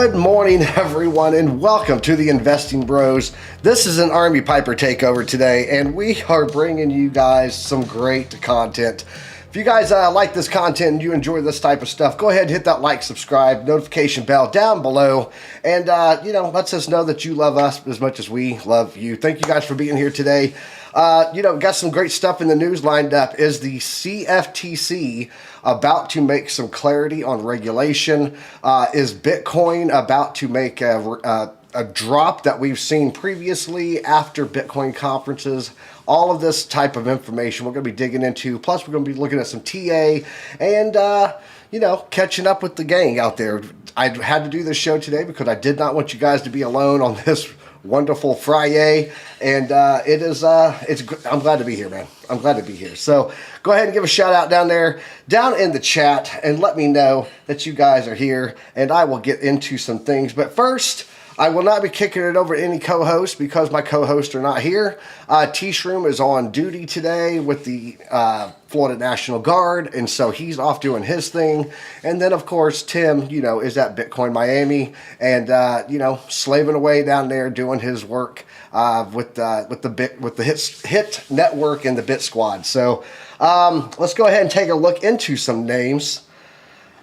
Good morning, everyone, and welcome to the Investing Bros. This is an Army Piper takeover today, and we are bringing you guys some great content. If you guys like this content and you enjoy this type of stuff, go ahead and hit that like, subscribe, notification bell down below, and lets us know that you love us as much as we love you. Thank you guys for being here today. Got some great stuff in the news lined up. Is the CFTC about to make some clarity on regulation? Is Bitcoin about to make a drop that we've seen previously after Bitcoin conferences? All of this type of information we're going to be digging into. Plus, we're going to be looking at some TA and, catching up with the gang out there. I had to do this show today because I did not want you guys to be alone on this wonderful Friday, and I'm glad to be here, man. I'm glad to be here. So go ahead and give a shout out down in the chat, and let me know that you guys are here, and I will get into some things. But first, I will not be kicking it over to any co-host because my co-hosts are not here. T-Shroom is on duty today with the Florida National Guard, and so he's off doing his thing. And then, of course, Tim, is at Bitcoin Miami and, slaving away down there doing his work with the Hit Network and the Bit Squad. So let's go ahead and take a look into some names.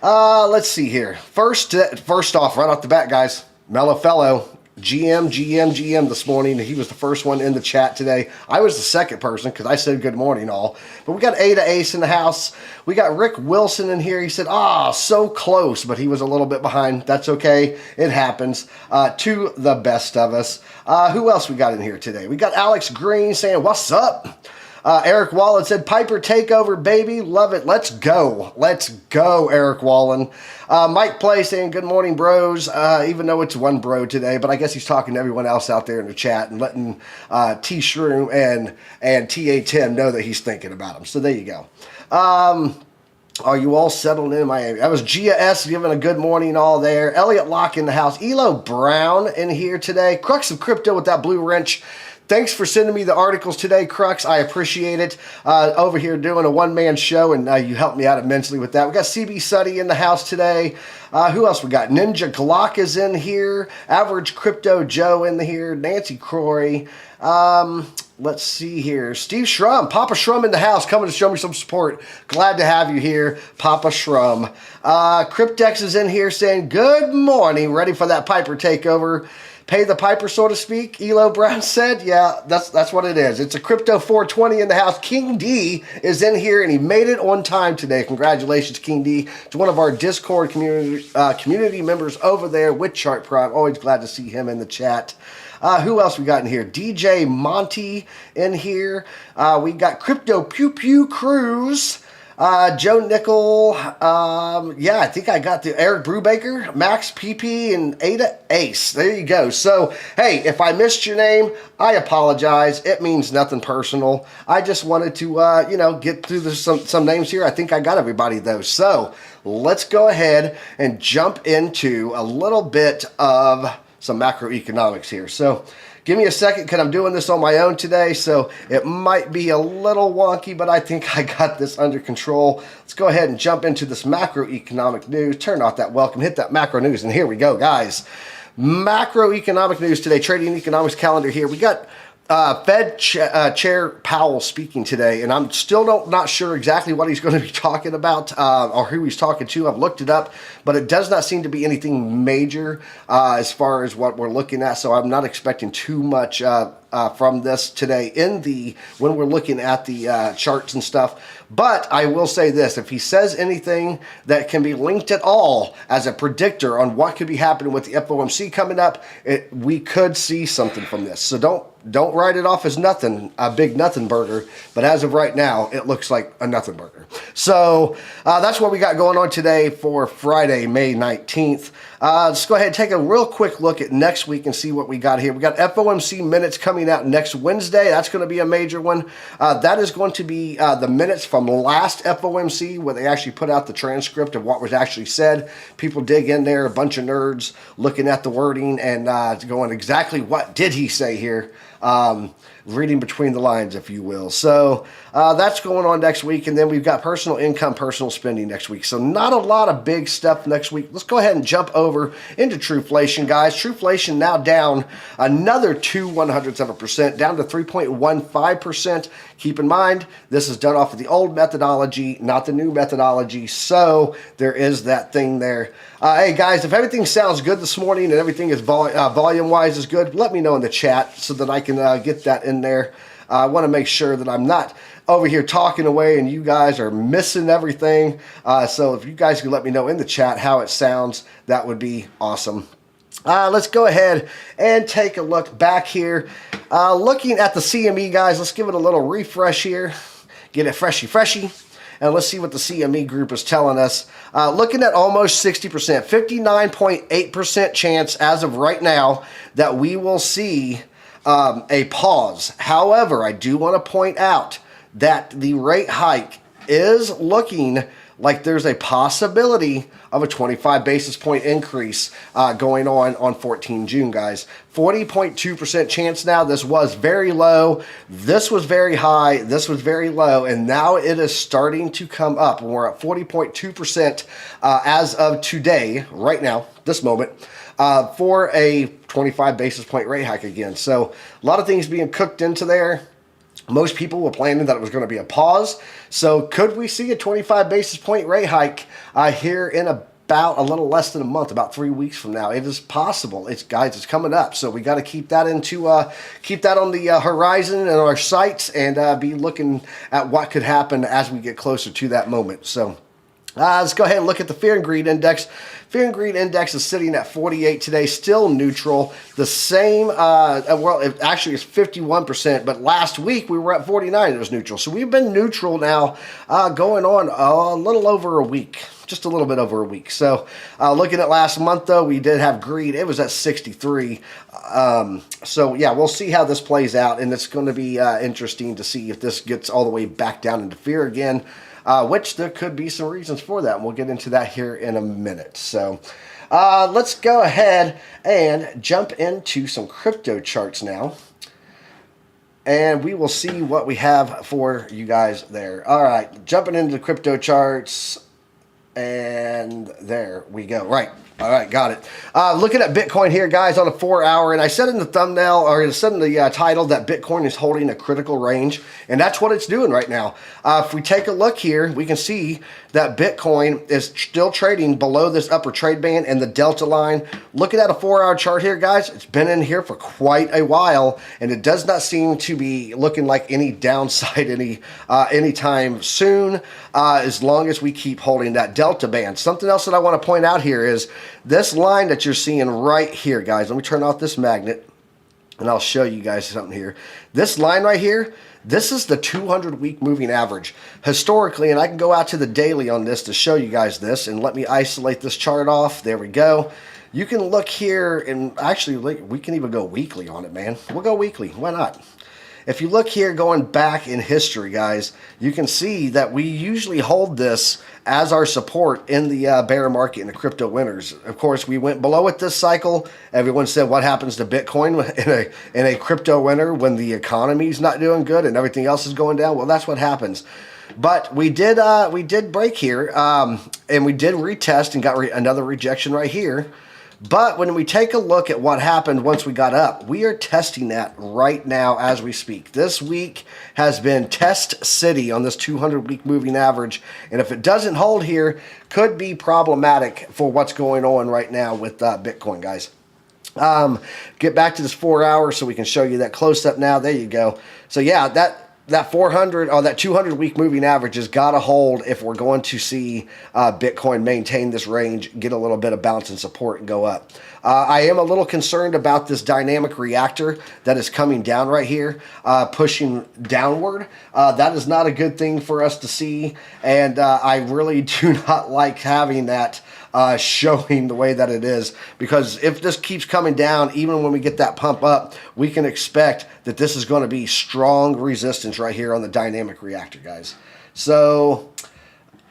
Let's see here. First off, right off the bat, guys, Mellow Fellow, GM this morning. He was the first one in the chat today. I was the second person because I said good morning all. But we got Ada Ace in the house. We got Rick Wilson in here. He said, so close, but he was a little bit behind. That's okay. It happens to the best of us. Who else we got in here today? We got Alex Green saying, what's up? Eric Wallen said, Piper takeover, baby. Love it. Let's go. Let's go, Eric Wallen. Mike Play saying, good morning, bros. Even though it's one bro today, but I guess he's talking to everyone else out there in the chat and letting T-Shroom and TA10 know that he's thinking about them. So there you go. Are you all settled in Miami? That was Gia S giving a good morning all there. Elliot Locke in the house. Elo Brown in here today. Crux of Crypto with that blue wrench. Thanks for sending me the articles today, Crux. I appreciate it. Over here doing a one-man show, and you helped me out immensely with that. We got CB Suddy in the house today. Who else we got? Ninja Glock is in here. Average Crypto Joe in here. Nancy Croy. Let's see here. Steve Shrum, Papa Shrum in the house, coming to show me some support. Glad to have you here, Papa Shrum. Cryptex is in here saying, good morning. Ready for that Piper takeover. Pay the piper, so to speak, Elo Brown said. Yeah, that's what it is. It's a Crypto 420 in the house. King D is in here, and he made it on time today. Congratulations, King D, to one of our Discord community members over there with Chart Prime. Always glad to see him in the chat. Who else we got in here? DJ Monty in here. We got Crypto Pew Pew Cruz. Joe Nickel, I think I got the Eric Brubaker, Max PP, and Ada Ace. There you go. So, hey, if I missed your name, I apologize. It means nothing personal. I just wanted to, get through some names here. I think I got everybody, though. So, let's go ahead and jump into a little bit of some macroeconomics here. So, give me a second because I'm doing this on my own today, so it might be a little wonky, but I think I got this under control. Let's go ahead and jump into this macroeconomic news. Turn off that welcome, hit that macro news, and here we go, guys. Macroeconomic news today, trading economics calendar here. We got Fed Chair Powell speaking today, and I'm still not sure exactly what he's going to be talking about or who he's talking to. I've looked it up, but it does not seem to be anything major as far as what we're looking at, so I'm not expecting too much from this today when we're looking at the charts and stuff. But I will say this, if he says anything that can be linked at all as a predictor on what could be happening with the FOMC coming up, we could see something from this. So don't write it off as nothing, a big nothing burger. But as of right now, it looks like a nothing burger. So that's what we got going on today for Friday, May 19th. Let's go ahead and take a real quick look at next week and see what we got here. We got FOMC minutes coming out next Wednesday. That's going to be a major one. That is going to be the minutes from last FOMC where they actually put out the transcript of what was actually said. People dig in there, a bunch of nerds looking at the wording and going exactly what did he say here. Reading between the lines, if you will. So that's going on next week. And then we've got personal income, personal spending next week. So not a lot of big stuff next week. Let's go ahead and jump over over into Trueflation, guys. Trueflation now down another 0.02%, down to 3.15%. Keep in mind, this is done off of the old methodology, not the new methodology, so there is that thing there. Hey guys, if everything sounds good this morning and everything is volume-wise is good, let me know in the chat so that I can get that in there. I want to make sure that I'm not over here talking away and you guys are missing everything. So if you guys could let me know in the chat how it sounds, that would be awesome. Let's go ahead and take a look back here. Looking at the CME, guys, let's give it a little refresh here. Get it freshy. And let's see what the CME Group is telling us. Looking at almost 60%, 59.8% chance as of right now that we will see a pause. However, I do want to point out that the rate hike is looking like there's a possibility of a 25 basis point increase going on 14 June, guys. 40.2% chance now. This was very low. This was very high. This was very low. And now it is starting to come up. We're at 40.2% as of today, right now, this moment, for a 25 basis point rate hike again. So a lot of things being cooked into there. Most people were planning that it was going to be a pause. So could we see a 25 basis point rate hike here in about a little less than a month, about 3 weeks from now? It is possible. It's coming up. So we got to keep that keep that on the horizon and our sights and be looking at what could happen as we get closer to that moment. So let's go ahead and look at the Fear and Greed Index. Fear and Greed Index is sitting at 48 today, still neutral. The same, well, actually it's 51%, but last week we were at 49, it was neutral. So we've been neutral now going on a little over a week, just a little bit over a week. So looking at last month, though, we did have greed. It was at 63. So, yeah, we'll see how this plays out, and it's going to be interesting to see if this gets all the way back down into fear again. Which there could be some reasons for that, and we'll get into that here in a minute. So let's go ahead and jump into some crypto charts now, and we will see what we have for you guys there. All right, jumping into the crypto charts, and there we go. Right. All right, got it. Looking at Bitcoin here, guys, on a 4-hour, and I said in the thumbnail, or I said in the title, that Bitcoin is holding a critical range, and that's what it's doing right now. If we take a look here, we can see that Bitcoin is still trading below this upper trade band and the delta line. Looking at a 4-hour chart here, guys, it's been in here for quite a while, and it does not seem to be looking like any downside anytime soon, as long as we keep holding that delta band. Something else that I want to point out here is this line that you're seeing right here, guys. Let me turn off this magnet, and I'll show you guys something here. This line right here, this is the 200-week moving average. Historically, and I can go out to the daily on this to show you guys this, and let me isolate this chart off. There we go. You can look here, and actually, we can even go weekly on it, man. We'll go weekly. Why not? If you look here going back in history, guys, you can see that we usually hold this as our support in the bear market and the crypto winners. Of course, we went below it this cycle. Everyone said, what happens to Bitcoin in a crypto winter when the economy's not doing good and everything else is going down? Well, that's what happens. But we did break here, and we did retest and got another rejection right here. But when we take a look at what happened once we got up, we are testing that right now as we speak. This week has been test city on this 200-week moving average. And if it doesn't hold here, could be problematic for what's going on right now with Bitcoin, guys. Get back to this 4-hour so we can show you that close up now. There you go. So, yeah, that 400 or that 200-week moving average has got to hold if we're going to see Bitcoin maintain this range, get a little bit of bounce and support and go up. I am a little concerned about this dynamic reactor that is coming down right here, pushing downward. That is not a good thing for us to see, and I really do not like having that showing the way that it is, because if this keeps coming down, even when we get that pump up, we can expect that this is going to be strong resistance right here on the dynamic reactor, guys. So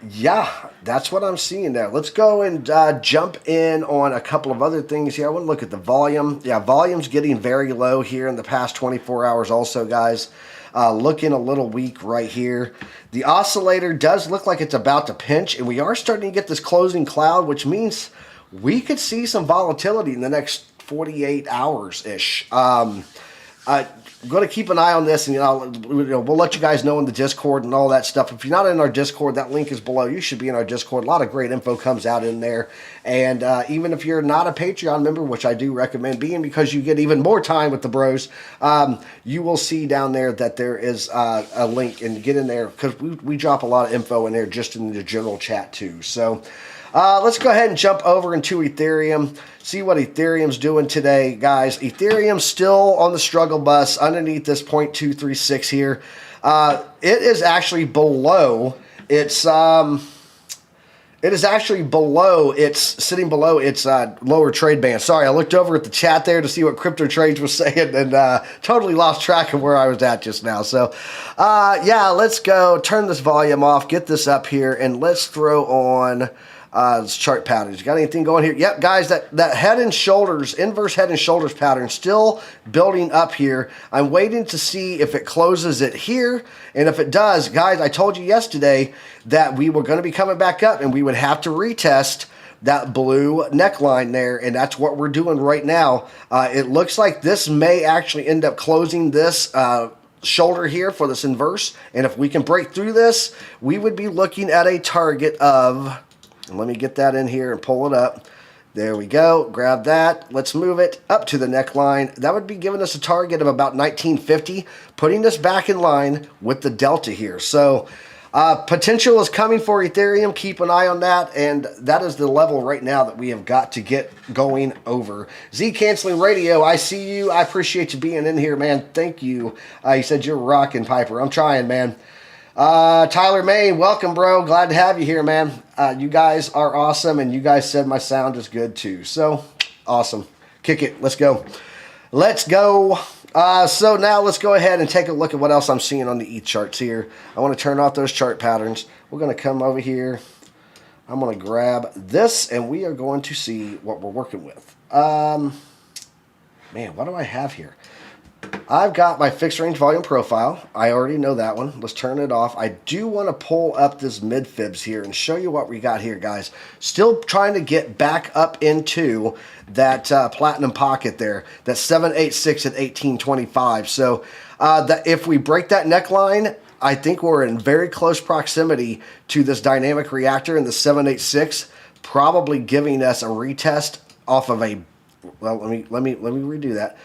yeah, that's what I'm seeing there. Let's go and jump in on a couple of other things here. I want to look at the volume. Yeah, volume's getting very low here in the past 24 hours also, guys. Looking a little weak right here. The oscillator does look like it's about to pinch, and we are starting to get this closing cloud, which means we could see some volatility in the next 48 hours-ish. I'm going to keep an eye on this, and we'll let you guys know in the Discord and all that stuff. If you're not in our Discord, that link is below. You should be in our Discord. A lot of great info comes out in there. And even if you're not a Patreon member, which I do recommend being because you get even more time with the bros, you will see down there that there is a link, and get in there because we drop a lot of info in there just in the general chat too. So let's go ahead and jump over into Ethereum, see what Ethereum's doing today, guys. Ethereum's still on the struggle bus underneath this 0.236 here. It is actually below its sitting below its lower trade band. Sorry, I looked over at the chat there to see what Crypto Trades was saying, and totally lost track of where I was at just now. So yeah, let's go turn this volume off, get this up here, and let's throw on chart patterns. You got anything going here? Yep, guys, that head and shoulders, inverse head and shoulders pattern still building up here. I'm waiting to see if it closes it here, and if it does, guys, I told you yesterday that we were going to be coming back up and we would have to retest that blue neckline there, and that's what we're doing right now. It looks like this may actually end up closing this shoulder here for this inverse, and if we can break through this, we would be looking at a target of, let me get that in here and pull it up. There we go. Grab that. Let's move it up to the neckline. That would be giving us a target of about 1950, putting us back in line with the delta here. So potential is coming for Ethereum. Keep an eye on that. And that is the level right now that we have got to get going over. Z Canceling Radio, I see you. I appreciate you being in here, man. Thank you. You said you're rocking, Piper. I'm trying, man. Tyler May, welcome, bro. Glad to have you here, man. You guys are awesome, and you guys said my sound is good too. So awesome. Kick it. Let's go. Let's go. So now let's go ahead and take a look at what else I'm seeing on the ETH charts here. I want to turn off those chart patterns. We're going to come over here. I'm going to grab this, and we are going to see what we're working with. Man, what do I have here? I've got my fixed range volume profile. I already know that one. Let's turn it off. I do want to pull up this mid fibs here and show you what we got here, guys. Still trying to get back up into that platinum pocket there. That's 786 at 1825. So that if we break that neckline, I think we're in very close proximity to this dynamic reactor in the 786, probably giving us a retest off of a, well, let me redo that.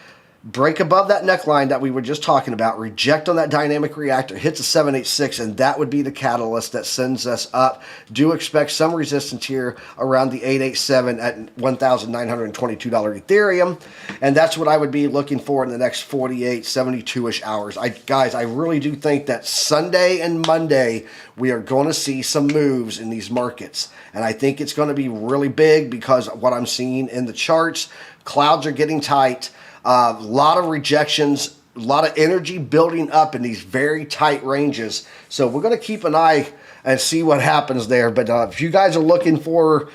Break above that neckline that we were just talking about, reject on that dynamic reactor, hits a 786, and that would be the catalyst that sends us up. Do expect some resistance here around the 887 at $1,922 Ethereum, and that's what I would be looking for in the next 48, 72-ish hours. Guys, I really do think that Sunday and Monday we are going to see some moves in these markets, and I think it's going to be really big because of what I'm seeing in the charts. Clouds are getting tight. A lot of rejections, a lot of energy building up in these very tight ranges. So we're going to keep an eye and see what happens there. But if you guys are looking for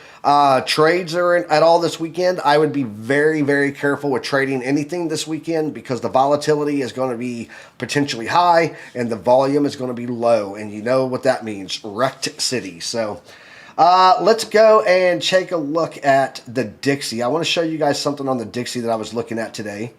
trades at all this weekend, I would be very, very careful with trading anything this weekend because the volatility is going to be potentially high and the volume is going to be low. And you know what that means, wrecked city. So let's go and take a look at the Dixie. I want to show you guys something on the Dixie that I was looking at today.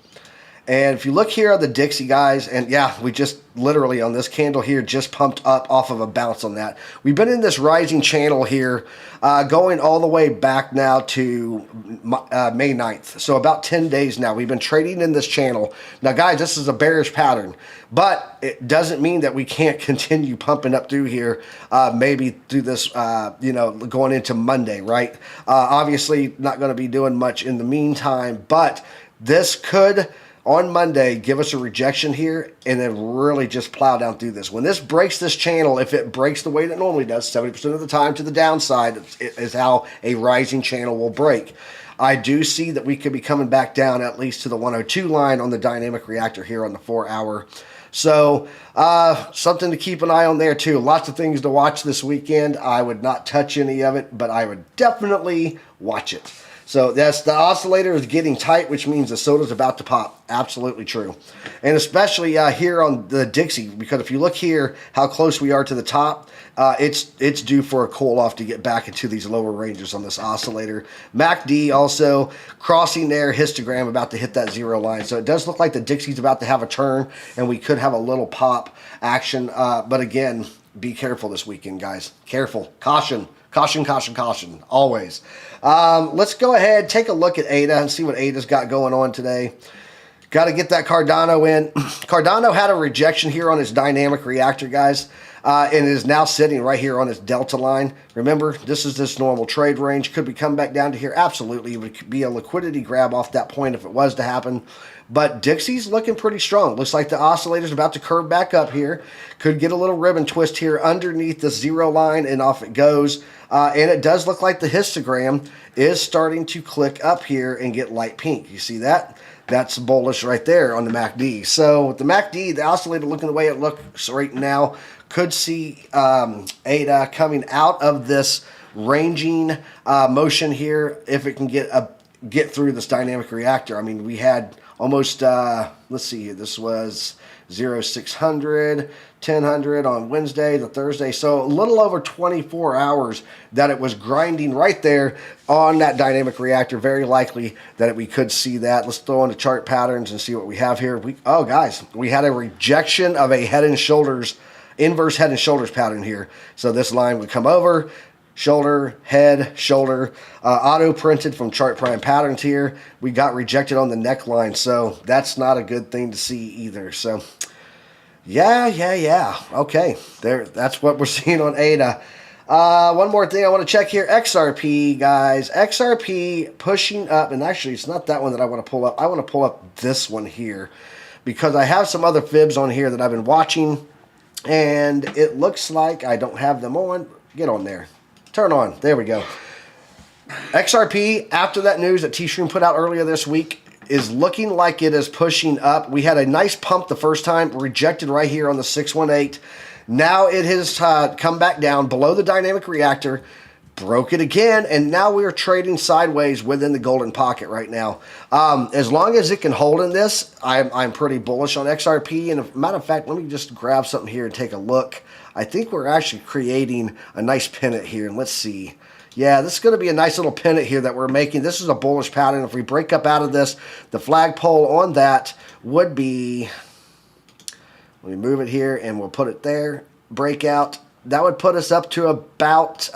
And if you look here on the Dixie, guys, and yeah, we just literally on this candle here just pumped up off of a bounce on that. We've been in this rising channel here going all the way back now to May 9th. So about 10 days now. We've been trading in this channel. Now, guys, this is a bearish pattern, but it doesn't mean that we can't continue pumping up through here, maybe through this, going into Monday, right? Obviously, not going to be doing much in the meantime, but this could on Monday give us a rejection here and then really just plow down through this. When this breaks this channel, if it breaks the way that it normally does, 70% of the time to the downside is how a rising channel will break. I do see that we could be coming back down at least to the 102 line on the dynamic reactor here on the 4-hour. So something to keep an eye on there too. Lots of things to watch this weekend. I would not touch any of it, but I would definitely watch it. So that's the oscillator is getting tight, which means the soda's about to pop. Absolutely true. And especially here on the Dixie, because if you look here how close we are to the top, it's due for a cool off to get back into these lower ranges on this oscillator. MACD also crossing their histogram, about to hit that zero line. So it does look like the Dixie's about to have a turn, and we could have a little pop action. But again, be careful this weekend, guys. Careful. Caution. Caution, caution, caution. Always. Let's go ahead, take a look at ADA and see what ADA's got going on today. Got to get that Cardano in. Cardano had a rejection here on his dynamic reactor, guys, and is now sitting right here on his delta line. Remember, this is this normal trade range. Could we come back down to here? Absolutely. It would be a liquidity grab off that point if it was to happen. But Dixie's looking pretty strong. Looks like the oscillator's about to curve back up here. Could get a little ribbon twist here underneath the zero line, and off it goes. And it does look like the histogram is starting to click up here and get light pink. You see that? That's bullish right there on the MACD. So with the MACD, the oscillator looking the way it looks right now, could see ADA coming out of this ranging motion here if it can get through this dynamic reactor. I mean, we had almost, let's see, this was 0600, 1000 on Wednesday to Thursday. So a little over 24 hours that it was grinding right there on that dynamic reactor. Very likely that we could see that. Let's throw in the chart patterns and see what we have here. Oh, guys, we had a rejection of a head and shoulders, inverse head and shoulders pattern here. So this line would come over, shoulder, head, shoulder, auto printed from chart prime patterns here. We got rejected on the neckline, so that's not a good thing to see either. So yeah. Okay, there. That's what we're seeing on ADA. One more thing I want to check here. XRP, guys. XRP pushing up, and actually it's not that one that I want to pull up. I want to pull up this one here because I have some other fibs on here that I've been watching, and it looks like I don't have them on. Get on there. Turn on. There we go. XRP, after that news that T-Shroom put out earlier this week, is looking like it is pushing up. We had a nice pump the first time, rejected right here on the 618. Now it has come back down below the dynamic reactor, broke it again, and now we are trading sideways within the golden pocket right now. As long as it can hold in this, I'm pretty bullish on XRP. And as a matter of fact, let me just grab something here and take a look. I think we're actually creating a nice pennant here, and let's see. Yeah, this is going to be a nice little pennant here that we're making. This is a bullish pattern. If we break up out of this, the flagpole on that would be, let me move it here and we'll put it there. Breakout. That would put us up to about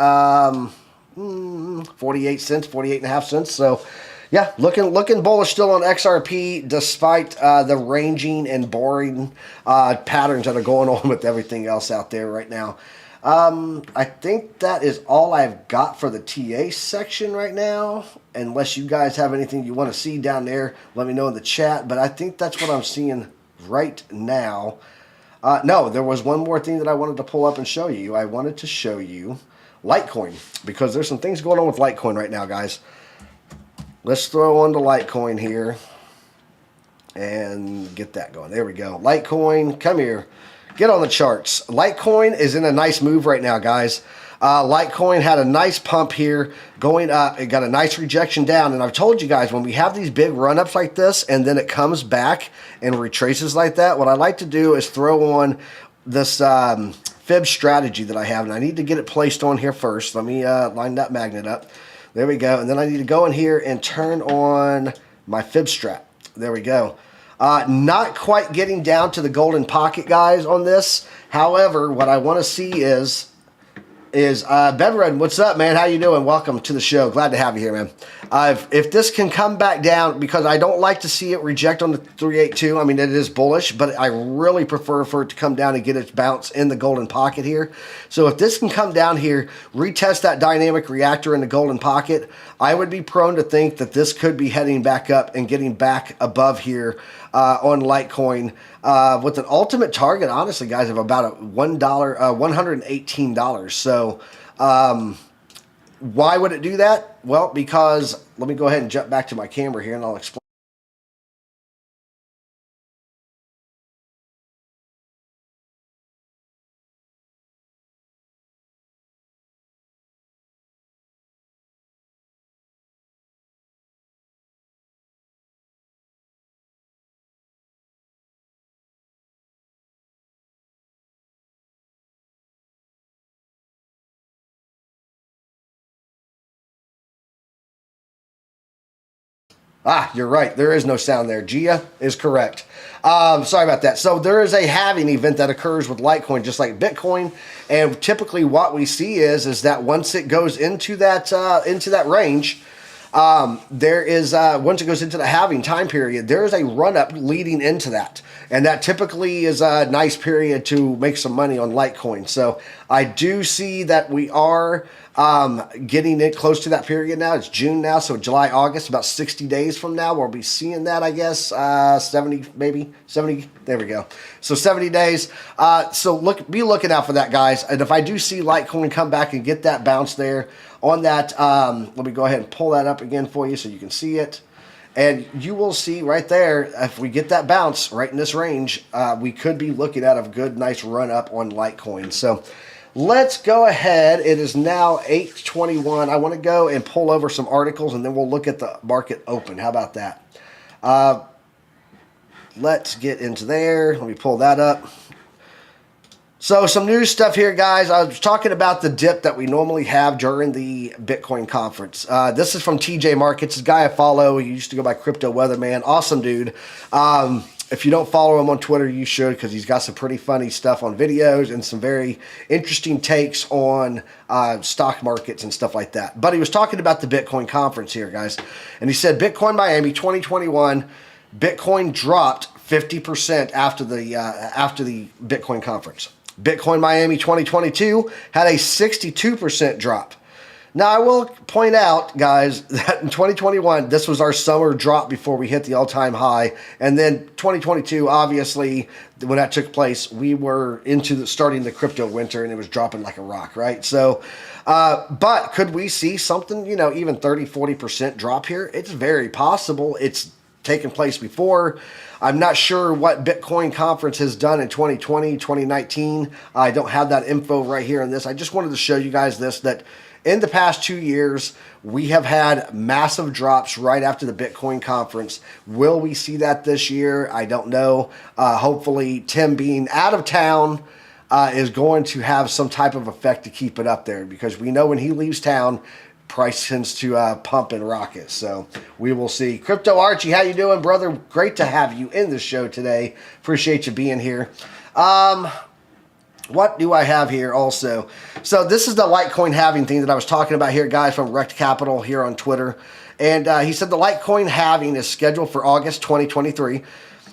48 cents, 48 and a half cents. So, yeah, looking bullish still on XRP despite the ranging and boring patterns that are going on with everything else out there right now. I think that is all I've got for the TA section right now. Unless you guys have anything you want to see down there, let me know in the chat. But I think that's what I'm seeing right now. No, there was one more thing that I wanted to pull up and show you. I wanted to show you Litecoin because there's some things going on with Litecoin right now, guys. Let's throw on the Litecoin here and get that going. There we go. Litecoin, come here. Get on the charts. Litecoin is in a nice move right now, guys. Litecoin had a nice pump here going up. It got a nice rejection down. And I've told you guys, when we have these big run-ups like this and then it comes back and retraces like that, what I like to do is throw on this fib strategy that I have. And I need to get it placed on here first. Let me line that magnet up. There we go. And then I need to go in here and turn on my fib strat. There we go. Not quite getting down to the golden pocket, guys, on this. However, what I want to see is Bedred, what's up, man? How you doing? Welcome to the show. Glad to have you here, man. If this can come back down, because I don't like to see it reject on the 382. I mean, it is bullish, but I really prefer for it to come down and get its bounce in the golden pocket here. So if this can come down here, retest that dynamic reactor in the golden pocket, I would be prone to think that this could be heading back up and getting back above here on Litecoin with an ultimate target, honestly, guys, of about $118. So why would it do that? Well, because let me go ahead and jump back to my camera here and I'll explain. Ah, you're right. There is no sound there. Gia is correct. Sorry about that. So there is a halving event that occurs with Litecoin, just like Bitcoin. And typically what we see is that once it goes into that range, there is, once it goes into the halving time period, there is a run up leading into that. And that typically is a nice period to make some money on Litecoin. So I do see that we are getting it close to that period now. It's June now, so July, August, about 60 days from now, we'll be seeing that, I guess, 70, maybe 70. There we go. So 70 days. So be looking out for that, guys. And if I do see Litecoin come back and get that bounce there on that, let me go ahead and pull that up again for you so you can see it. And you will see right there, if we get that bounce right in this range, we could be looking at a good, nice run up on Litecoin. So let's go ahead. It is now 8:21. I want to go and pull over some articles, and then we'll look at the market open. How about that? Let's get into there. Let me pull that up. So some news stuff here, guys. I was talking about the dip that we normally have during the Bitcoin conference. This is from TJ Markets. This guy I follow, he used to go by Crypto Weatherman. Awesome dude. If you don't follow him on Twitter, you should, because he's got some pretty funny stuff on videos and some very interesting takes on stock markets and stuff like that. But he was talking about the Bitcoin conference here, guys. And he said, Bitcoin Miami 2021, Bitcoin dropped 50% after the Bitcoin conference. Bitcoin Miami 2022 had a 62% drop. Now, I will point out, guys, that in 2021, this was our summer drop before we hit the all-time high. And then 2022, obviously, when that took place, we were starting the crypto winter, and it was dropping like a rock, right? So, but could we see something, even 30, 40% drop here? It's very possible. It's taken place before. I'm not sure what Bitcoin conference has done in 2020, 2019. I don't have that info right here in this. I just wanted to show you guys this, that in the past 2 years, we have had massive drops right after the Bitcoin conference. Will we see that this year? I don't know. Hopefully, Tim being out of town is going to have some type of effect to keep it up there, because we know when he leaves town, price tends to pump and rocket. So we will see. Crypto Archie, how you doing, brother? Great to have you in the show today. Appreciate you being here. What do I have here also? So this is the Litecoin halving thing that I was talking about here, guys, from Rect Capital here on Twitter. And he said the Litecoin halving is scheduled for August 2023.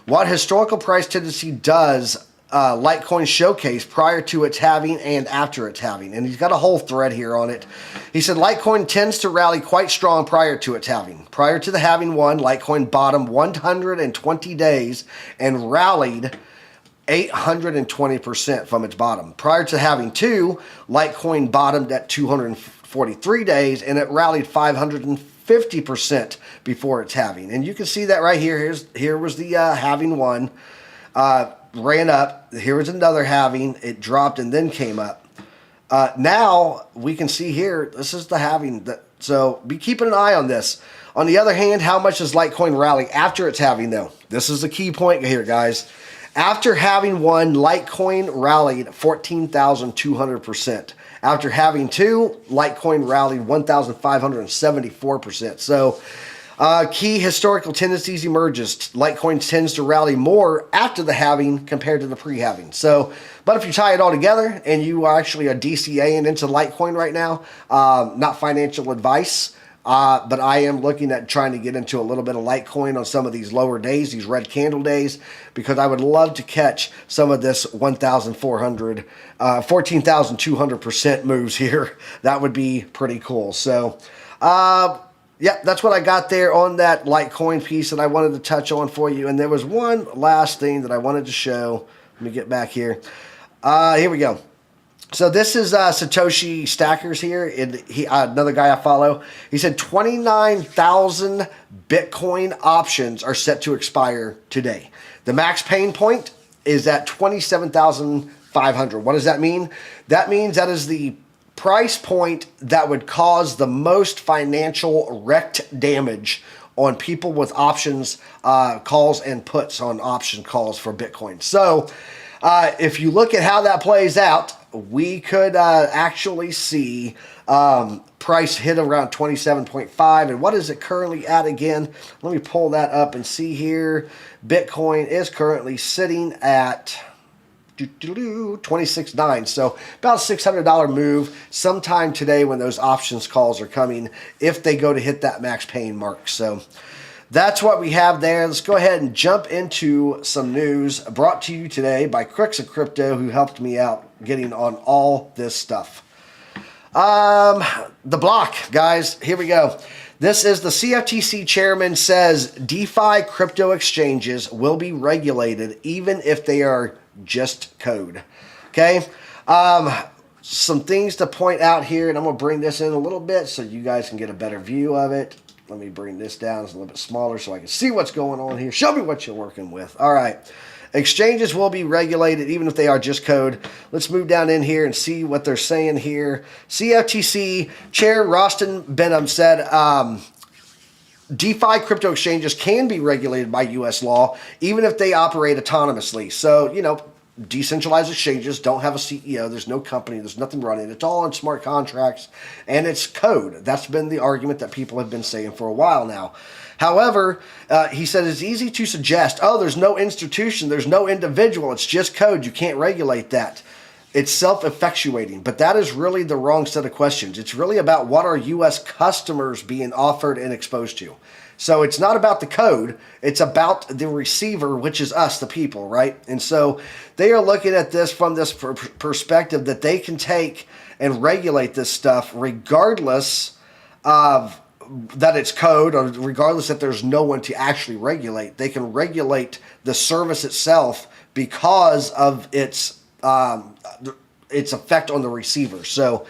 What historical price tendency does Litecoin showcase prior to its halving and after its halving? And he's got a whole thread here on it. He said Litecoin tends to rally quite strong prior to its halving. Prior to the halving one, Litecoin bottomed 120 days and rallied 820% from its bottom. Prior to halving two, Litecoin bottomed at 243 days and it rallied 550% before its halving. And you can see that right here. Here was the halving one. Ran up. Here was another halving. It dropped and then came up. Now we can see here, this is the halving. So be keeping an eye on this. On the other hand, how much does Litecoin rally after its halving, though? This is the key point here, guys. After halving one, Litecoin rallied 14,200%. After halving two, Litecoin rallied 1,574%. So key historical tendencies emerges. Litecoin tends to rally more after the halving compared to the pre-halving. So, but if you tie it all together and you are actually a DCA and into Litecoin right now, not financial advice, but I am looking at trying to get into a little bit of Litecoin on some of these lower days, these red candle days, because I would love to catch some of this 14,200% moves here. That would be pretty cool. So, yeah, that's what I got there on that Litecoin piece that I wanted to touch on for you. And there was one last thing that I wanted to show. Let me get back here. Here we go. So this is Satoshi Stackers here. Another guy I follow. He said 29,000 Bitcoin options are set to expire today. The max pain point is at 27,500. What does that mean? That means that is the price point that would cause the most financial wrecked damage on people with options, calls and puts on option calls for Bitcoin. So if you look at how that plays out, we could actually see price hit around 27.5. And what is it currently at again? Let me pull that up and see here. Bitcoin is currently sitting at 26.9, so about $600 move sometime today when those options calls are coming, if they go to hit that max paying mark. So that's what we have there. Let's go ahead and jump into some news brought to you today by Crooks of Crypto, who helped me out getting on all this stuff. The block, guys, here we go. This is the CFTC chairman says DeFi crypto exchanges will be regulated even if they are just code. Okay. Some things to point out here, and I'm going to bring this in a little bit so you guys can get a better view of it. Let me bring this down. It's a little bit smaller so I can see what's going on here. Show me what you're working with. All right. Exchanges will be regulated even if they are just code. Let's move down in here and see what they're saying here. CFTC Chair Rostin Benham said DeFi crypto exchanges can be regulated by U.S. law even if they operate autonomously. So, you know, decentralized exchanges don't have a CEO. There's no company. There's nothing running. It's all on smart contracts, and it's code. That's been the argument that people have been saying for a while now. However, he said it's easy to suggest, oh, there's no institution, there's no individual, it's just code. You can't regulate that. It's self-effectuating, but that is really the wrong set of questions. It's really about what are U.S. customers being offered and exposed to. So it's not about the code, it's about the receiver, which is us, the people, right? And so they are looking at this from this perspective that they can take and regulate this stuff regardless of that it's code, or regardless that there's no one to actually regulate. They can regulate the service itself because of its effect on the receiver. So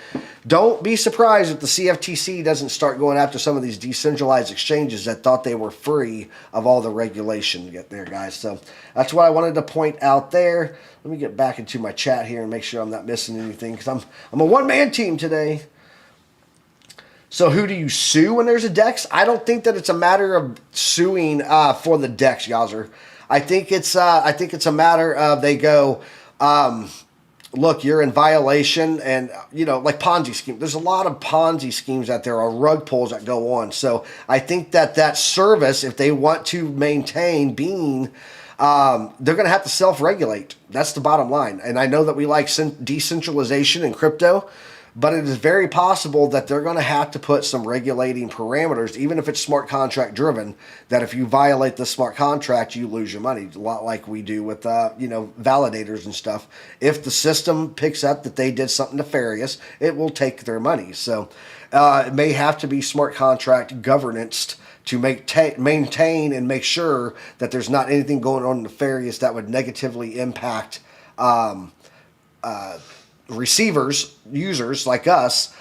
don't be surprised if the CFTC doesn't start going after some of these decentralized exchanges that thought they were free of all the regulation there, guys. So that's what I wanted to point out there. Let me get back into my chat here and make sure I'm not missing anything, because I'm a one-man team today. So who do you sue when there's a DEX? I don't think that it's a matter of suing for the DEX, Yowzer. I think it's a matter of they go, look, you're in violation, and you know, like Ponzi scheme. There's a lot of Ponzi schemes out there, or rug pulls that go on. So I think that service, if they want to maintain being, they're going to have to self-regulate. That's the bottom line. And I know that we like decentralization in crypto, but it is very possible that they're going to have to put some regulating parameters, even if it's smart contract driven, that if you violate the smart contract, you lose your money. A lot like we do with, validators and stuff. If the system picks up that they did something nefarious, it will take their money. So it may have to be smart contract governance to maintain and make sure that there's not anything going on nefarious that would negatively impact receivers, users like us,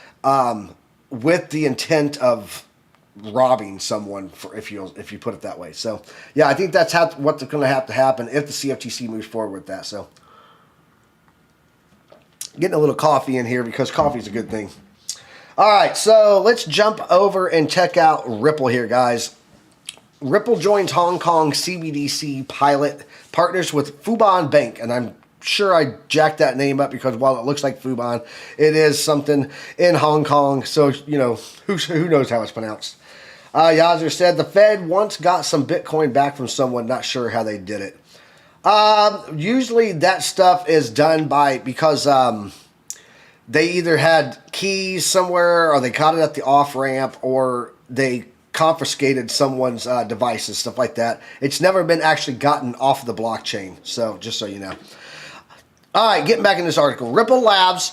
with the intent of robbing someone, if you put it that way. So yeah, I think that's what's going to have to happen if the CFTC moves forward with that. So getting a little coffee in here because coffee is a good thing. All right, so let's jump over and check out Ripple here, guys. Ripple joins Hong Kong CBDC pilot, partners with Fubon Bank, and I'm sure I jacked that name up because while it looks like Fubon, it is something in Hong Kong. So, you know, who knows how it's pronounced. Yowzer said the Fed once got some Bitcoin back from someone, not sure how they did it. Usually that stuff is done because they either had keys somewhere, or they caught it at the off-ramp, or they confiscated someone's devices, stuff like that. It's never been actually gotten off the blockchain. So just so you know. All right, getting back in this article. Ripple Labs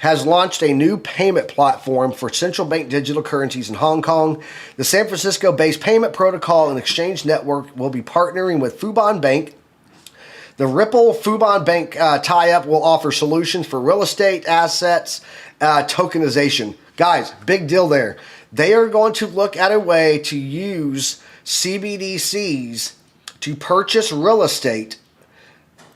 has launched a new payment platform for central bank digital currencies in Hong Kong. The San Francisco-based payment protocol and exchange network will be partnering with Fubon Bank. The Ripple Fubon Bank tie-up will offer solutions for real estate assets tokenization. Guys, big deal there. They are going to look at a way to use CBDCs to purchase real estate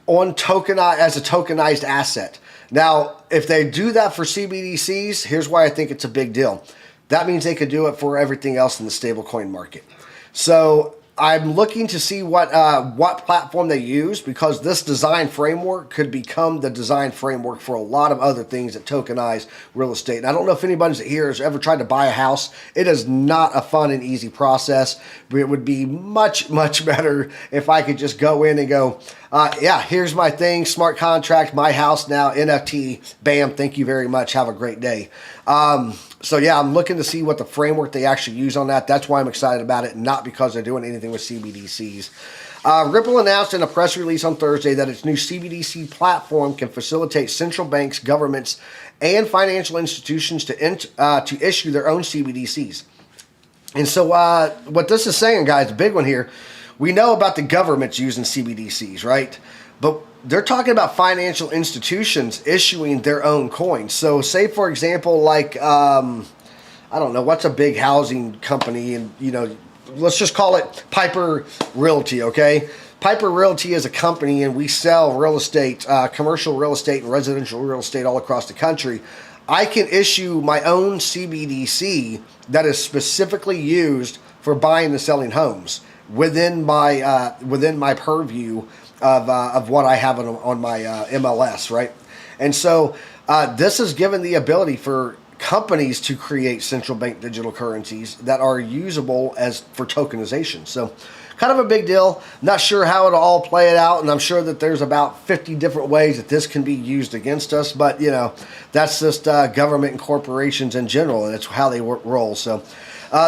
on as a tokenized asset. Now, if they do that for CBDCs, here's why I think it's a big deal. That means they could do it for everything else in the stablecoin market. So I'm looking to see what platform they use, because this design framework could become the design framework for a lot of other things that tokenize real estate. And I don't know if anybody here has ever tried to buy a house. It is not a fun and easy process, but it would be much, much better if I could just go in and go, yeah, here's my thing, smart contract, my house now, NFT, bam, thank you very much, have a great day. So yeah, I'm looking to see what the framework they actually use on that. That's why I'm excited about it, not because they're doing anything with CBDCs. Ripple announced in a press release on Thursday that its new CBDC platform can facilitate central banks, governments, and financial institutions to issue their own CBDCs. And so what this is saying, guys, a big one here, we know about the governments using CBDCs, right? But they're talking about financial institutions issuing their own coins. So say, for example, like, I don't know, what's a big housing company? And, you know, let's just call it Piper Realty, okay? Piper Realty is a company, and we sell real estate, commercial real estate and residential real estate all across the country. I can issue my own CBDC that is specifically used for buying and selling homes within my purview of what I have on my MLS, right? And so this is given the ability for companies to create central bank digital currencies that are usable for tokenization. So kind of a big deal. Not sure how it'll all play it out, and I'm sure that there's about 50 different ways that this can be used against us, but you know, that's just government and corporations in general, and it's how they roll. So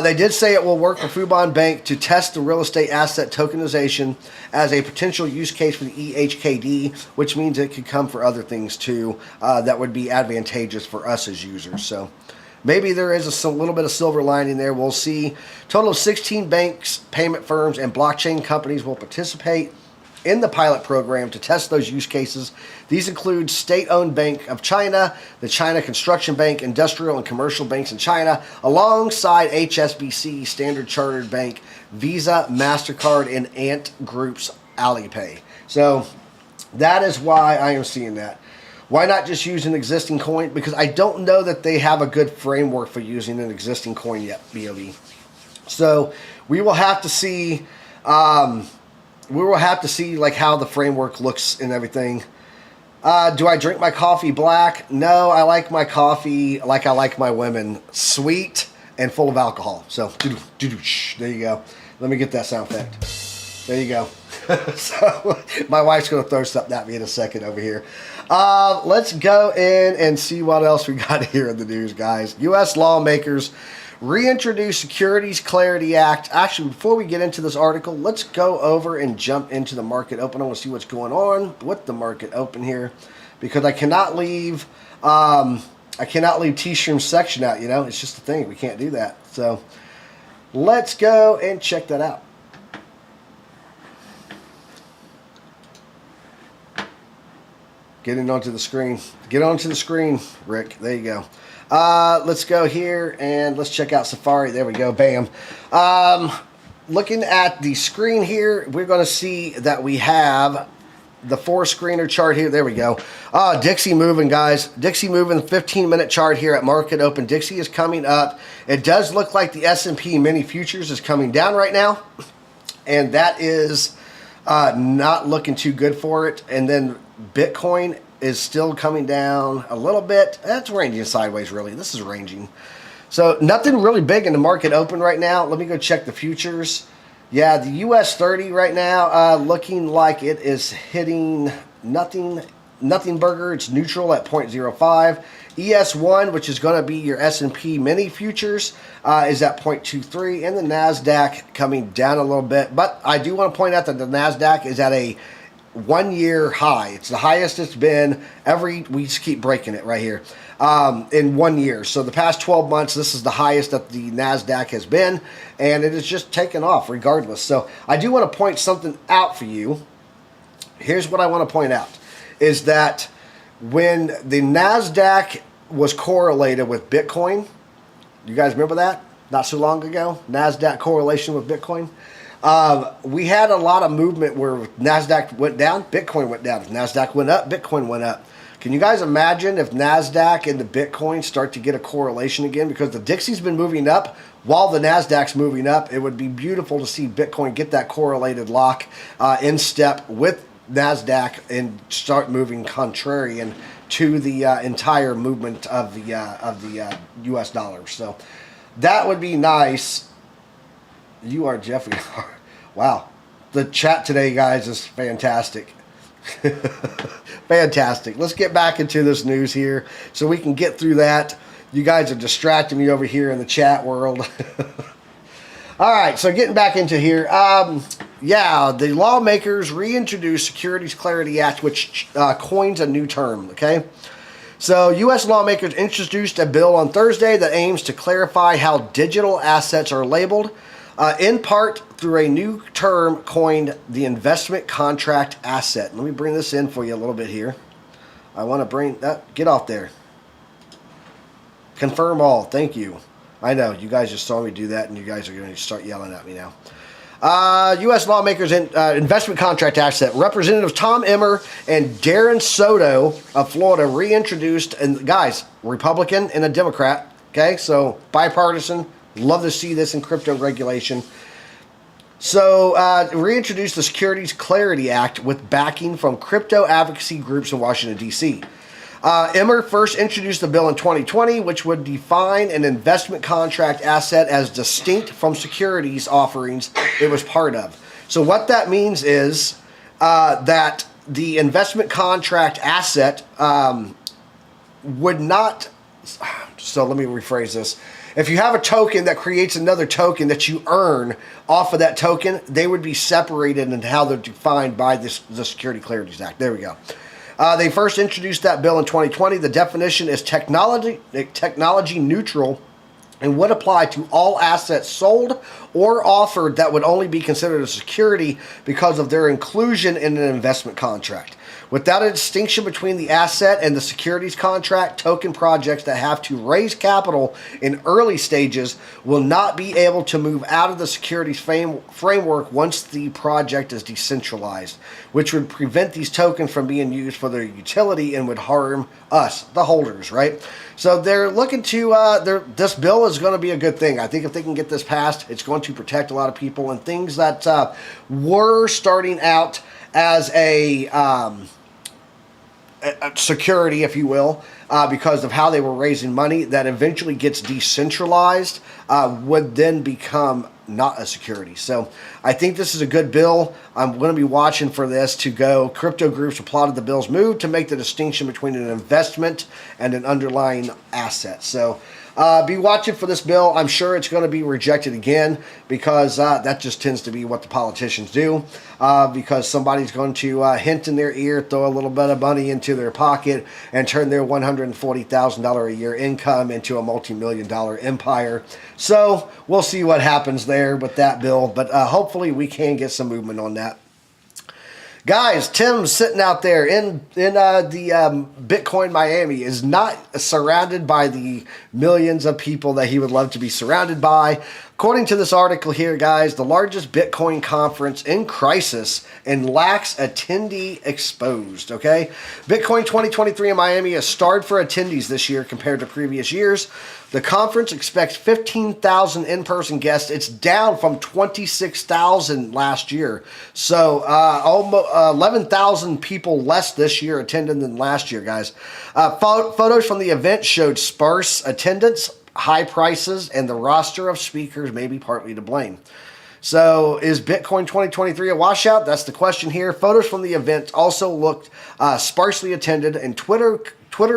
they did say it will work for Fubon Bank to test the real estate asset tokenization as a potential use case for the EHKD, which means it could come for other things too that would be advantageous for us as users. So maybe there is a little bit of silver lining there. We'll see. Total of 16 banks, payment firms, and blockchain companies will participate in the pilot program to test those use cases. These include State-Owned Bank of China, the China Construction Bank, industrial and commercial banks in China, alongside HSBC, Standard Chartered Bank, Visa, MasterCard, and Ant Group's Alipay. So that is why I am seeing that. Why not just use an existing coin? Because I don't know that they have a good framework for using an existing coin yet, BOV. So we will have to see... like how the framework looks and everything. Do I drink my coffee black? No, I like my coffee like I like my women, sweet and full of alcohol. So there you go. Let me get that sound effect. There you go. So my wife's going to throw something at me in a second over here. Let's go in and see what else we got here in the news, guys. U.S. lawmakers reintroduce Securities Clarity Act. Actually, before we get into this article, let's go over and jump into the market open. I want to see what's going on with the market open here, because I cannot leave T-Shroom's section out. You know, it's just a thing. We can't do that. So let's go and check that out. Getting onto the screen. Get onto the screen, Rick. There you go. Let's go here and let's check out Safari. There we go. Bam. Looking at the screen here, we're going to see that we have the 4-screener chart here. There we go. Dixie moving, guys. Dixie moving, 15-minute chart here at market open. Dixie is coming up. It does look like the S&P mini futures is coming down right now, and that is not looking too good for it. And then Bitcoin is still coming down a little bit. That's ranging sideways, really. This is ranging. So nothing really big in the market open right now. Let me go check the futures. Yeah, the US 30 right now looking like it is hitting nothing burger. It's neutral at 0.05. ES1, which is going to be your S&P mini futures, is at 0.23. And the NASDAQ coming down a little bit. But I do want to point out that the NASDAQ is at a 1-year high. It's the highest it's been we just keep breaking it right here in 1 year. So the past 12 months, this is the highest that the NASDAQ has been, and it is just taken off regardless. So I do want to point something out for you. Here's what I want to point out, is that when the NASDAQ was correlated with Bitcoin, you guys remember that? Not so long ago, NASDAQ correlation with Bitcoin. We had a lot of movement where NASDAQ went down, Bitcoin went down. If NASDAQ went up, Bitcoin went up. Can you guys imagine if NASDAQ and the Bitcoin start to get a correlation again? Because the Dixie's been moving up while the NASDAQ's moving up. It would be beautiful to see Bitcoin get that correlated lock in step with NASDAQ and start moving contrarian to the entire movement of the U.S. dollar. So that would be nice. You are Jeffrey. Wow. The chat today, guys, is fantastic. Fantastic. Let's get back into this news here so we can get through that. You guys are distracting me over here in the chat world. All right, so getting back into here. Yeah, the lawmakers reintroduced Securities Clarity Act, which coins a new term, okay? So U.S. lawmakers introduced a bill on Thursday that aims to clarify how digital assets are labeled, in part through a new term coined the investment contract asset. Let me bring this in for you a little bit here. I want to bring that, get off there. Confirm all, thank you. I know, you guys just saw me do that and you guys are going to start yelling at me now. U.S. lawmakers investment contract asset. Representatives Tom Emmer and Darren Soto of Florida reintroduced, and guys, Republican and a Democrat, okay, so bipartisan. Love to see this in crypto regulation. So, reintroduced the Securities Clarity Act with backing from crypto advocacy groups in Washington, D.C. Emmer first introduced the bill in 2020, which would define an investment contract asset as distinct from securities offerings it was part of. So what that means is that the investment contract asset would not... So let me rephrase this. If you have a token that creates another token that you earn off of that token, they would be separated in how they're defined by the Security Clarity Act. There we go. They first introduced that bill in 2020. The definition is technology neutral and would apply to all assets sold or offered that would only be considered a security because of their inclusion in an investment contract. Without a distinction between the asset and the securities contract, token projects that have to raise capital in early stages will not be able to move out of the securities framework once the project is decentralized, which would prevent these tokens from being used for their utility and would harm us, the holders, right? So they're looking to, this bill is going to be a good thing. I think if they can get this passed, it's going to protect a lot of people and things that were starting out as a security, if you will, because of how they were raising money, that eventually gets decentralized, would then become not a security. So I think this is a good bill. I'm going to be watching for this to go. Crypto groups applauded the bill's move to make the distinction between an investment and an underlying asset. So be watching for this bill. I'm sure it's going to be rejected again because that just tends to be what the politicians do, because somebody's going to hint in their ear, throw a little bit of money into their pocket, and turn their $140,000 a year income into a multi-million-dollar empire. So we'll see what happens there with that bill, but hopefully we can get some movement on that. Guys, Tim's sitting out there in the Bitcoin Miami, is not surrounded by the millions of people that he would love to be surrounded by. According to this article here, guys, the largest Bitcoin conference in crisis and lacks attendee exposed, okay? Bitcoin 2023 in Miami has starred for attendees this year compared to previous years. The conference expects 15,000 in-person guests. It's down from 26,000 last year. So almost 11,000 people less this year attended than last year, guys. Photos from the event showed sparse attendance, high prices, and the roster of speakers may be partly to blame. So is Bitcoin 2023 a washout? That's the question here. Photos from the event also looked sparsely attended, and Twitter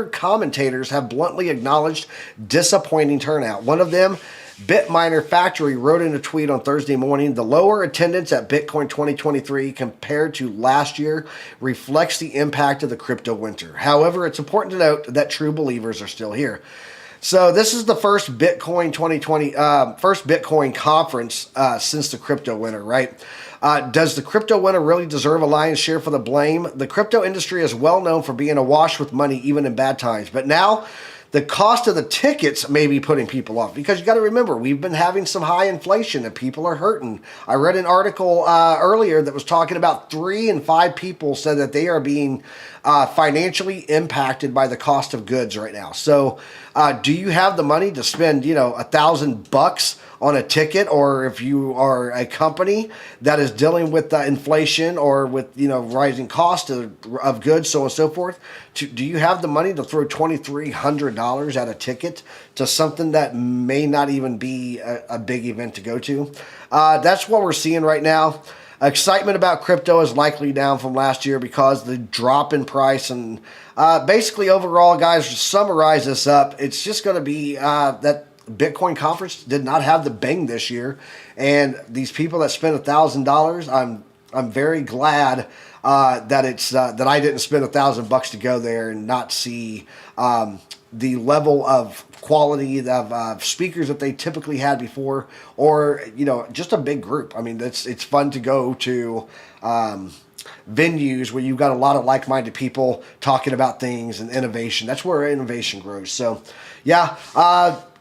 commentators have bluntly acknowledged disappointing turnout. One of them, Bitminer Factory, wrote in a tweet on Thursday morning, the lower attendance at Bitcoin 2023 compared to last year reflects the impact of the crypto winter. However, it's important to note that true believers are still here. So this is the first Bitcoin 2020, first Bitcoin conference since the crypto winter, right? Does the crypto winter really deserve a lion's share for the blame? The crypto industry is well known for being awash with money even in bad times, but now The cost of the tickets may be putting people off, because you got to remember, we've been having some high inflation and people are hurting. I read an article earlier that was talking about 3 in 5 people said that they are being financially impacted by the cost of goods right now. So do you have the money to spend, $1,000 on a ticket? Or if you are a company that is dealing with inflation or with, rising cost of goods, so on and so forth, do you have the money to throw $2,300 at a ticket to something that may not even be a big event to go to? That's what we're seeing right now. Excitement about crypto is likely down from last year because the drop in price. And basically overall, guys, to summarize this up, it's just going to be that Bitcoin conference did not have the bang this year. And these people that spent $1,000, I'm very glad that it's that I didn't spend $1,000 to go there and not see the level of quality of speakers that they typically had before, or just a big group. I mean, it's fun to go to venues where you've got a lot of like-minded people talking about things and innovation. That's where innovation grows. So, yeah,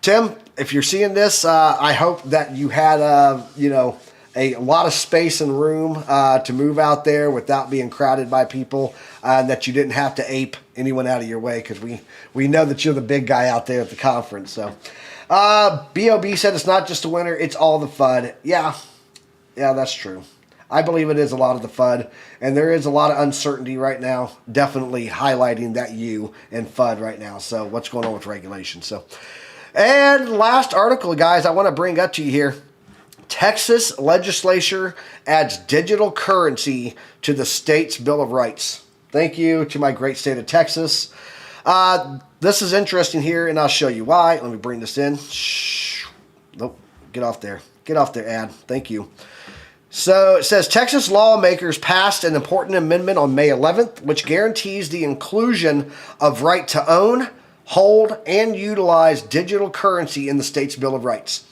Tim, if you're seeing this, I hope that you had a lot of space and room to move out there without being crowded by people, and that you didn't have to ape anyone out of your way, because we know that you're the big guy out there at the conference. So B.O.B. said it's not just the winner, it's all the FUD. Yeah, that's true. I believe it is a lot of the FUD, and there is a lot of uncertainty right now, definitely highlighting that U in FUD right now. So what's going on with regulation? So, and last article, guys, I want to bring up to you here. Texas legislature adds digital currency to the state's Bill of Rights. Thank you to my great state of Texas. This is interesting here, and I'll show you why. Let me bring this in. Shh. Nope. Get off there. Get off there, ad. Thank you. So it says Texas lawmakers passed an important amendment on May 11th, which guarantees the inclusion of right to own, hold, and utilize digital currency in the state's Bill of Rights.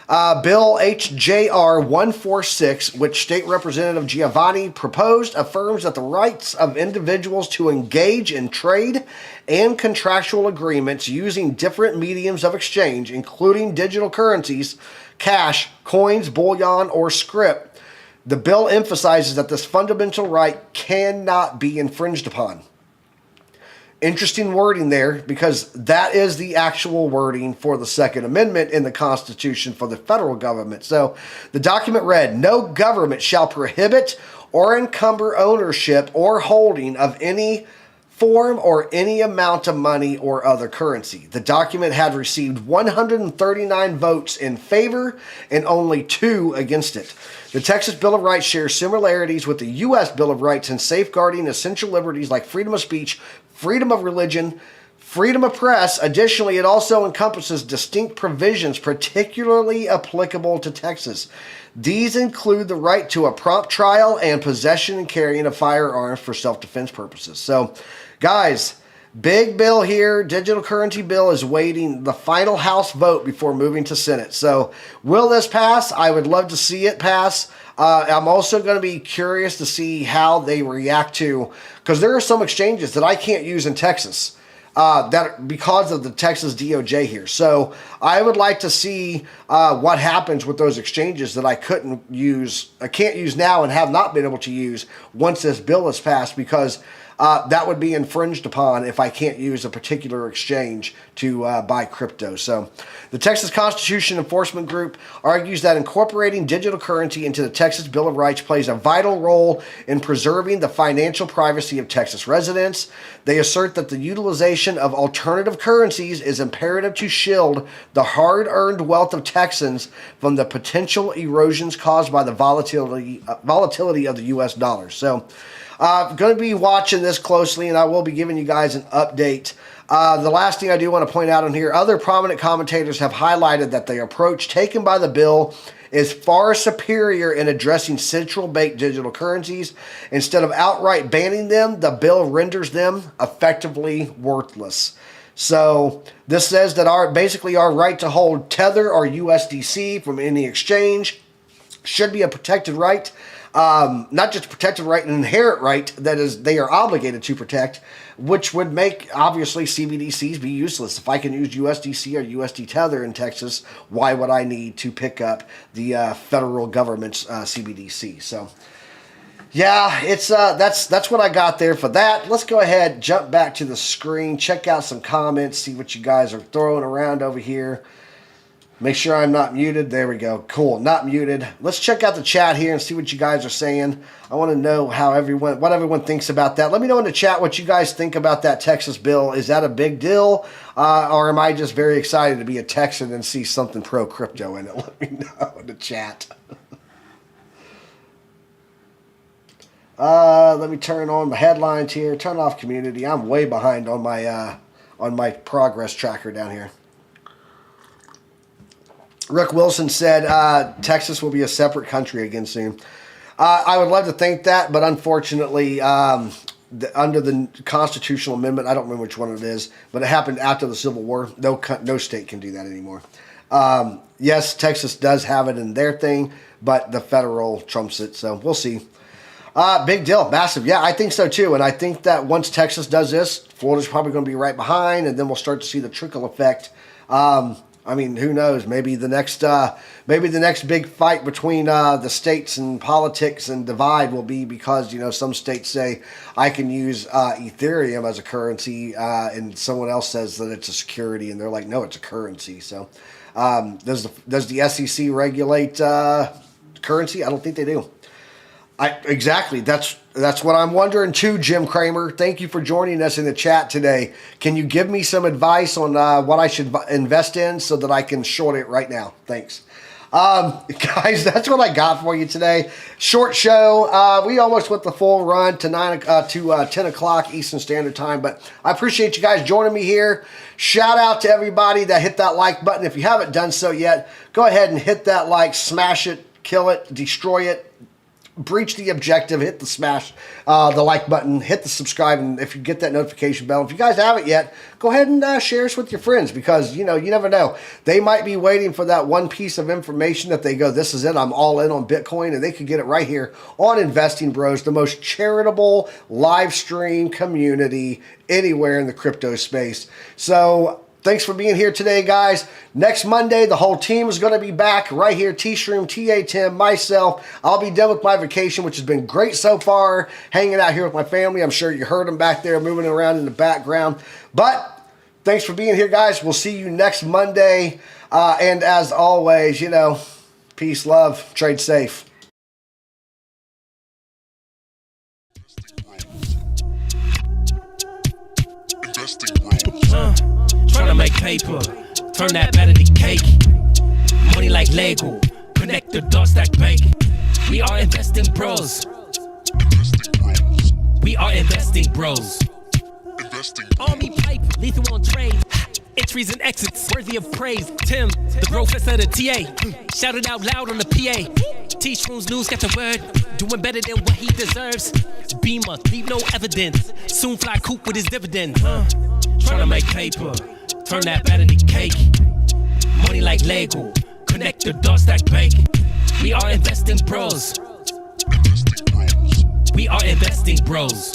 Bill HJR 146, which State Representative Giovanni proposed, affirms that the rights of individuals to engage in trade and contractual agreements using different mediums of exchange, including digital currencies, cash, coins, bullion, or script. The bill emphasizes that this fundamental right cannot be infringed upon. Interesting wording there, because that is the actual wording for the Second Amendment in the Constitution for the federal government. So the document read, "No government shall prohibit or encumber ownership or holding of any form or any amount of money or other currency." The document had received 139 votes in favor and only 2 against it. The Texas Bill of Rights shares similarities with the U.S. Bill of Rights in safeguarding essential liberties like freedom of speech, freedom of religion, freedom of press. Additionally, it also encompasses distinct provisions particularly applicable to Texas. These include the right to a prompt trial and possession and carrying of firearms for self-defense purposes. So, guys, big bill here. Digital currency bill is waiting the final House vote before moving to Senate. So will this pass? I would love to see it pass. I'm also going to be curious to see how they react to, because there are some exchanges that I can't use in Texas that because of the Texas DOJ here. So I would like to see what happens with those exchanges that I can't use now and have not been able to use once this bill is passed, because that would be infringed upon if I can't use a particular exchange to buy crypto. So the Texas Constitution Enforcement Group argues that incorporating digital currency into the Texas Bill of Rights plays a vital role in preserving the financial privacy of Texas residents. They assert that the utilization of alternative currencies is imperative to shield the hard-earned wealth of Texans from the potential erosions caused by the volatility of the U.S. dollar. So I'm going to be watching this closely, and I will be giving you guys an update. The last thing I do want to point out on here, other prominent commentators have highlighted that the approach taken by the bill is far superior in addressing central bank digital currencies. Instead of outright banning them, the bill renders them effectively worthless. So this says that our right to hold Tether or USDC from any exchange should be a protected right. Not just a protected right, an inherent right that is they are obligated to protect, which would make, obviously, CBDCs be useless. If I can use USDC or USD Tether in Texas, why would I need to pick up the federal government's CBDC? So, yeah, it's that's what I got there for that. Let's go ahead, jump back to the screen, check out some comments, see what you guys are throwing around over here. Make sure I'm not muted. There we go. Cool. Not muted. Let's check out the chat here and see what you guys are saying. I want to know what everyone thinks about that. Let me know in the chat what you guys think about that Texas bill. Is that a big deal? Or am I just very excited to be a Texan and see something pro-crypto in it? Let me know in the chat. Let me turn on my headlines here. Turn off community. I'm way behind on my progress tracker down here. Rick Wilson said Texas will be a separate country again soon. I would love to think that, but unfortunately, under the constitutional amendment, I don't remember which one it is, but it happened after the Civil War. No state can do that anymore. Yes, Texas does have it in their thing, but the federal trumps it, so we'll see. Big deal, massive. Yeah, I think so too, and I think that once Texas does this, Florida's probably going to be right behind, and then we'll start to see the trickle effect. I mean, who knows? Maybe the next big fight between the states and politics and divide will be because, you know, some states say I can use Ethereum as a currency, and someone else says that it's a security, and they're like, no, it's a currency. So, does the SEC regulate currency? I don't think they do. Exactly. That's what I'm wondering too, Jim Kramer. Thank you for joining us in the chat today. Can you give me some advice on what I should invest in so that I can short it right now? Thanks. Guys, that's what I got for you today. Short show. We almost went the full run to 10 o'clock Eastern Standard Time, but I appreciate you guys joining me here. Shout out to everybody that hit that like button. If you haven't done so yet, go ahead and hit that like, smash it, kill it, destroy it. Breach the objective, hit the smash, the like button, hit the subscribe, and if you get that notification bell, if you guys haven't yet, go ahead and share us with your friends because, you know, you never know. They might be waiting for that one piece of information that they go, this is it, I'm all in on Bitcoin, and they could get it right here on Investing Bros, the most charitable live stream community anywhere in the crypto space. So, thanks for being here today, guys. Next Monday, the whole team is going to be back right here. T-Shroom, Tim, myself. I'll be done with my vacation, which has been great so far, hanging out here with my family. I'm sure you heard them back there moving around in the background. But thanks for being here, guys. We'll see you next Monday. And as always, you know, peace, love, trade safe. Trying to make paper, turn that better to cake. Money like Lego, connect the dots stack bank. We are investing bros. We are investing bros. Army pipe, lethal on trade. Entries and exits, worthy of praise. Tim, the professor, the TA. Shouted out loud on the PA. T-Shroom's news, got the word. Doing better than what he deserves. Beamer, leave no evidence. Soon fly coop with his dividend. Trying to make paper, turn that better to cake. Money like Lego, connect the dots stack bank. We are investing bros. We are investing bros.